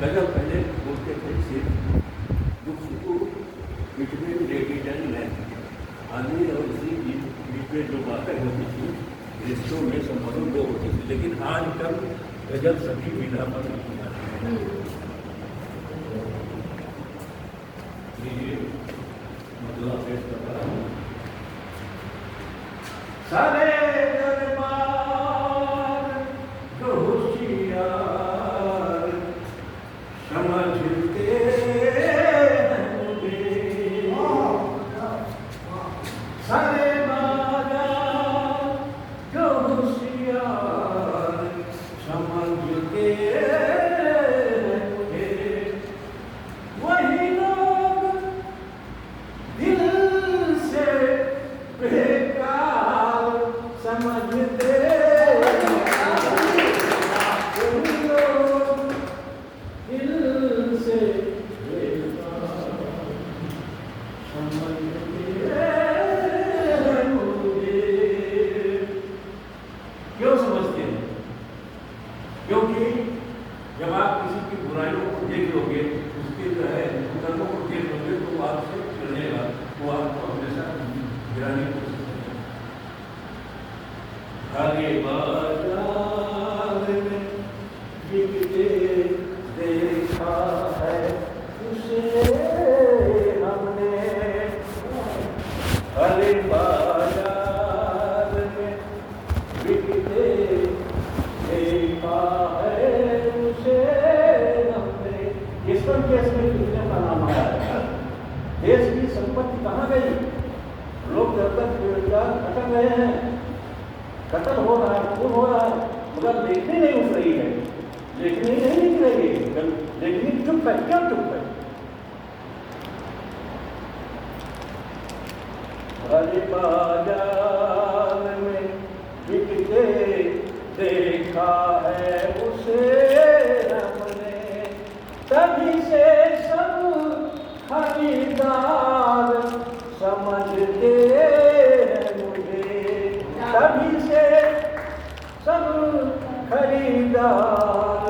गजल पहले बोलते थे सिर्फ दुख सुख बिटवीन लेडीज एंड मैन, आदमी और स्त्री बीच में जो बातें होती थी रिश्तों में संबंधों वो होती थी, लेकिन आजकल गजल सभी विधा पर लिखी जाती है। मतलब पेश कर रहा हूँ। सारे दरबार को होशियार समझते हैं मुझे, सारे बाजार को होशियार समझते हैं मुझे, वही लोग दिल से बेकार समझते क्यों समझते हैं? क्योंकि जब आप किसी की बुराइयों को देख लोगे, उसके जो है कर्मों को देख लोगे, तो आपसे चलेगा, वो आपको हमेशा गिराने की कोशिश करेगा। हरे बाजार में बिकते देखा है उसे हमने, हरे बाजार में बिकते देखा है उसे हमने। ईश्वर केस में कितने का नाम आया है? देश की संपत्ति कहाँ गई? लोग जब तक बेरोजगार भटक रहे हैं, कत्ल हो रहा है, खून हो रहा है, मगर लेखनी नहीं उठ रही है, लेखनी नहीं लिख रही है, लेखनी चुप है। क्यों चुप है? हरे बाजार में बिकते देखा है उसे हमने, तभी से सब खरीदार समझते हैं मुझे, तभी से सब खरीदार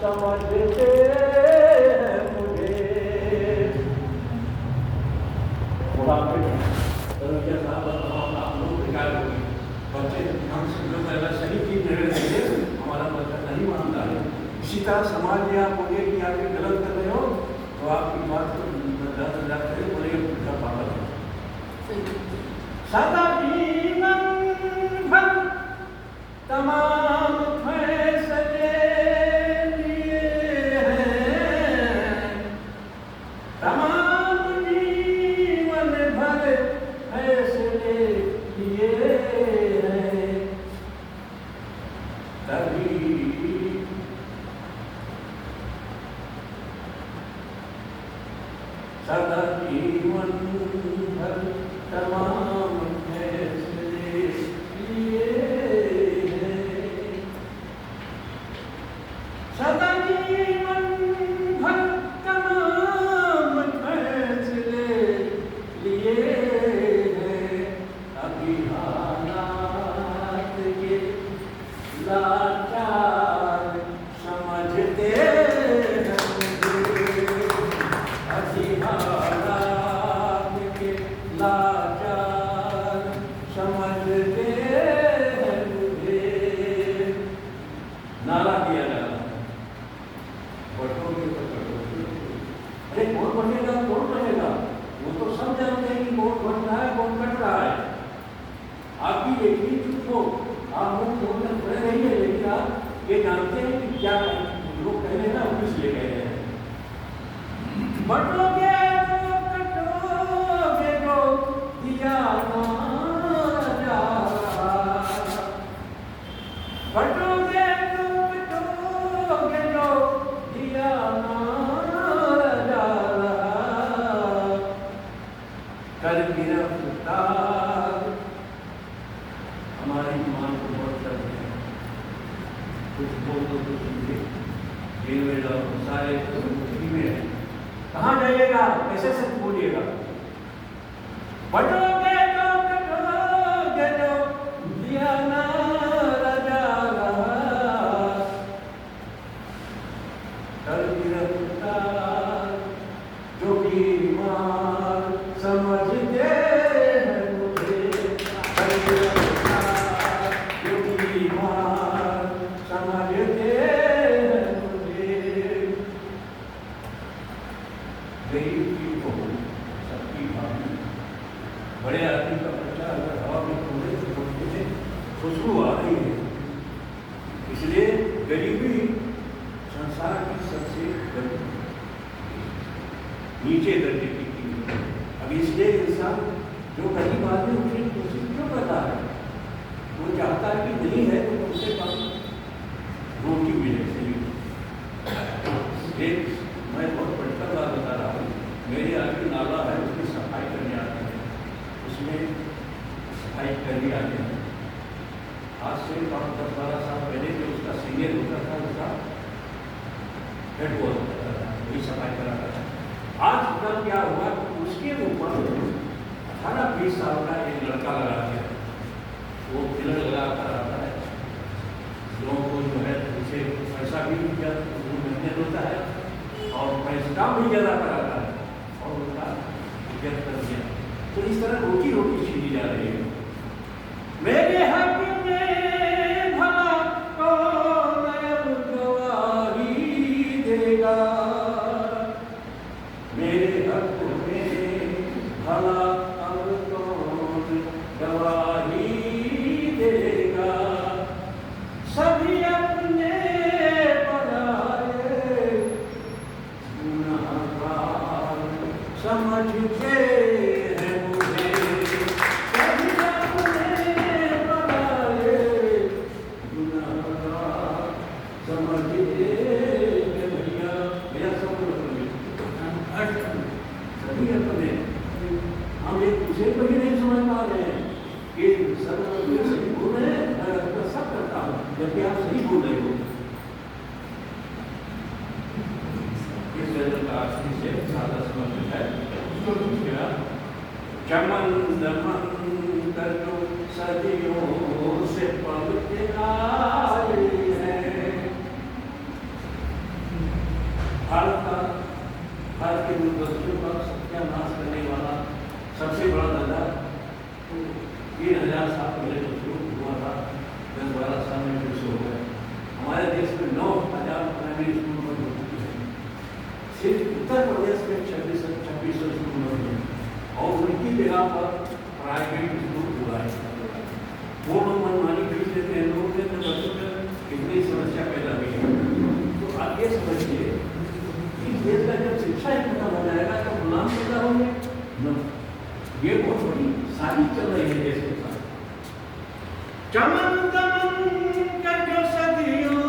समझते हैं मुझे। हमारा बच्चा नहीं मानता है। इसी तरह समाज में आप बोलिए कि आप ये गलत कर रहे हो, तो आपकी बात को बोलेगा पूछा पागल है। सदा जीवन भर तमाम फैसले लिए हैं, तमाम जीवन भर फैसले लिए हैं, तभी सदा जीवन भर तमाम फैसले लिए हैं, सदा जीवन भर तमाम फैसले लिए हैं, अभी हालात के लाचार समझते हैं मुझे, अभी हालात के लाचार समझते हैं मुझे। नारा दिया जा रहा है, अरे कौन बनेगा, कौन बनेगा? वो तो सब जानते हैं कि कौन बन रहा है, कौन कट रहा है। आप भी देखिए, चुप हो, आप मुझ बोलने खड़े रहिए, लेकिन आप ये जानते हैं कि क्या लोग कह रहे हैं ना, वो इसलिए कह रहे हैं। बटोगे तो कटोगे जो दिया ना जा रहा, बटोगे तो कटोगे जो दिया ना जा रहा, कर गिरफ्तार हमारी ईमान को बहुत करते हैं। कुछ बोल दो कुछ सारे में है, कहाँ जाइएगा, कैसे सच बोलिएगा? बटोगे तो कटोगे जो दिया ना जा रहा, कर गिरफ्तार बीमार समझते हैं मुझे। गरीब की बहू सबकी भाभी, बड़े आदमी का बच्चा अगर हवा में थोड़े से थोड़े से खुशबू आ रही है, इसलिए गरीबी संसार की सबसे नीचे दर्जे की चीज है। अब इसलिए इंसान जो गरीब आदमी उसकी कोशिश क्यों करता है, वो चाहता है कि नहीं है तो कम से कम रोटी मिले। एक मैं बहुत पढ़कर बात बता रहा हूँ, मेरे आगे नाला है, उसकी सफाई करने आते हैं, उसमें सफाई करने आते हैं। आज से 10-12 साल पहले जो उसका सीनियर होता था, उसका हेड बॉय होता था, वही सफाई कराता था। आज कल क्या हुआ, उसके ऊपर 18-20 साल का एक लड़का लगा के वो तिलक लगा कर आता है, लोगों को जो है उसे पैसा भी मेहनत होता है और पैसा भी ज़्यादा कराता है और उनका इज्जत कर दिया। तो इस तरह रोटी रोटी छीनी जा रही है। मेरे हक में भला कौन गवाही देगा, मेरे हक में भला अब कौन गवाही देगा। सभी अपने बनाए गुनहगार समझते हैं मुझे, सभी अपने बनाए गुनहगार समझते हैं। भैया मेरा सब सभी अपने, हम एक दूसरे को ही नहीं समझ पा रहे हैं कि सब सही बोल रहे हैं, मैं अपना सब करता हूँ जबकि आप सही बोल रहे हो। इस गजल का आखिरी से सादा समझ है, उसको क्या चमन दमन कर जो सदियों से पलते आए हैं। भारत के दूरदर्शियों का सत्यानाश करने वाला सबसे बड़ा धंधा 3000 साल पहले जो शुरू हुआ था, 10-12 साल में फिर से हो गया। हमारे देश में 9000 प्राइमरी स्कूल बंद हो चुके हैं। सिर्फ उत्तर प्रदेश में 2600 स्कूल बंद हैं और उनकी जगह पर प्राइवेट स्कूल हुआ है। वो लोग मनमानी फीस देते हैं, लोग देते हैं, बच्चों में कितनी समस्या पैदा हुई है। तो आप ये समझिए देश का जब शिक्षा ही खत्म हो जाएगा तो गुलाम पैदा होंगे न। ये बहुत बड़ी साजिश चल रही है देश के साथ। चमन दमन कर जो सदियों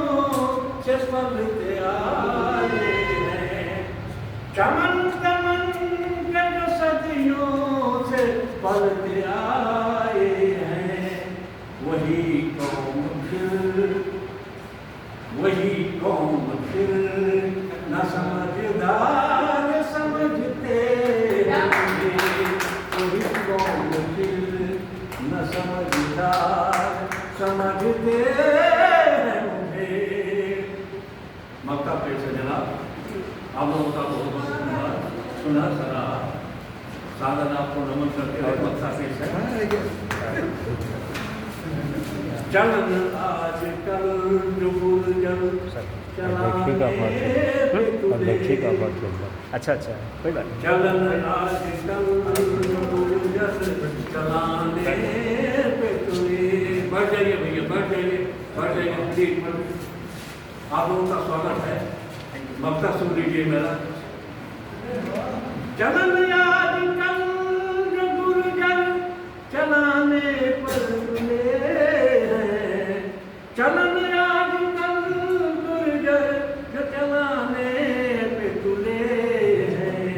से पलते आए हैं, चमन दमन कर जो सदियों से पलते आए हैं। वही कौम फिर न समझदार समझते हैं, वही कौम फिर न समझदार समझते हैं मुझे। मक्का पेड़ से जनाब आप लोगों का बहुत बहुत धन्यवाद। सुना सरा साधन आपको नमन करते हुए मक्का पेड़ से चलन आज कल जो गुलजल अच्छा कोई बात नहीं। चलन आज कल जो गुलजल चलाने पे तुले। बढ़ जाइए भैया, बढ़ जाइए प्लीज। आप लोगों का स्वागत है। मक्ता सुन लीजिए मेरा। चलन आज कल जो गुलजल चलाने पर तुले, चलन आज कल गुर्जर जो चलाने पे तुले हैं।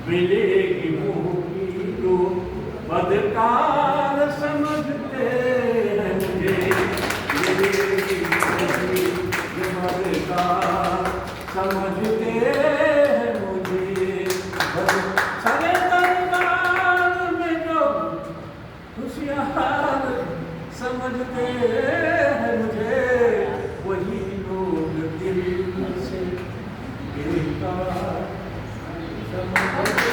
मिलेगी मुँह की तो बदकार समझते हैं मुझे, मिलेगी जो बदकार समझते हैं मुझे। सरे दरबार में जो होशियार समझते हैं मुझे, वही लोग दिल से गिरफ्तार समझते